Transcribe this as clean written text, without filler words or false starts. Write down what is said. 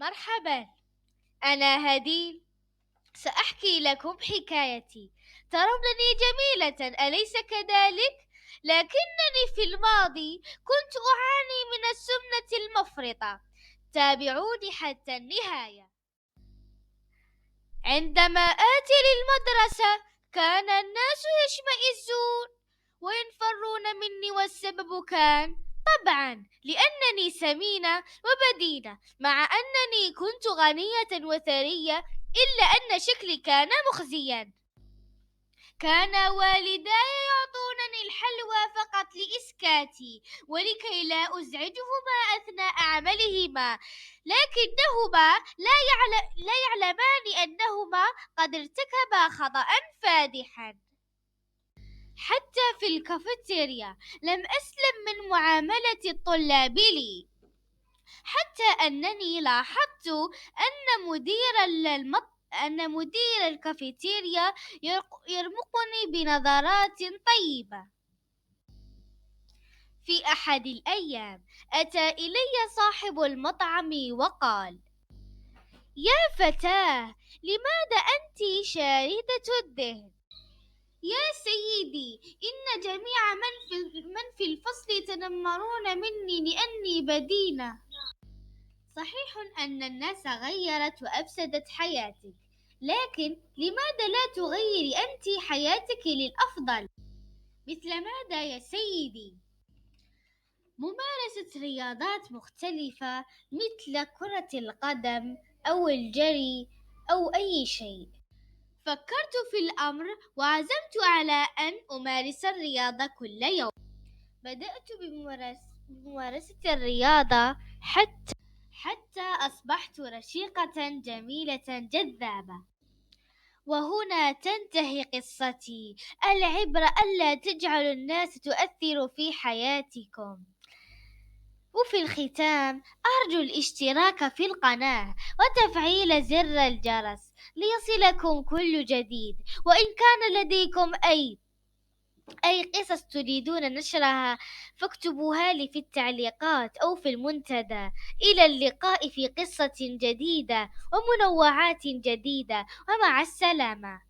مرحبا، أنا هديل. سأحكي لكم حكايتي. ترونني جميلة أليس كذلك؟ لكنني في الماضي كنت أعاني من السمنة المفرطة. تابعوني حتى النهاية. عندما آتي للمدرسة كان الناس يشمئزون وينفرون مني، والسبب كان طبعا لأنني سمينة وبدينة، مع أنني كنت غنية وثرية، إلا أن شكلي كان مخزيا. كان والداي يعطونني الحلوى فقط لإسكاتي ولكي لا أزعجهما أثناء عملهما، لكنهما لا يعلمان أنهما قد ارتكبا خطأ فادحا. حتى في الكافيتيريا لم أسلم من معاملة الطلاب لي، حتى أنني لاحظت أن مدير الكافيتيريا يرمقني بنظرات طيبة. في أحد الأيام أتى إلي صاحب المطعم وقال: يا فتاة، لماذا أنت شاردة الذهن؟ يا سيدي، إن جميع من في الفصل يتنمرون مني لأني بدينة. صحيح أن الناس غيرت وأفسدت حياتك، لكن لماذا لا تغيري أنت حياتك للأفضل؟ مثل ماذا يا سيدي؟ ممارسة رياضات مختلفة مثل كرة القدم أو الجري أو أي شيء. فكرت في الأمر وعزمت على أن أمارس الرياضة كل يوم. بدأت بممارسة الرياضة حتى أصبحت رشيقة جميلة جذابة. وهنا تنتهي قصتي. العبرة ألا تجعلوا الناس تؤثر في حياتكم. وفي الختام أرجو الاشتراك في القناة وتفعيل زر الجرس ليصلكم كل جديد. وإن كان لديكم أي قصص تريدون نشرها فاكتبوها لي في التعليقات أو في المنتدى. إلى اللقاء في قصة جديدة ومنوعات جديدة، ومع السلامة.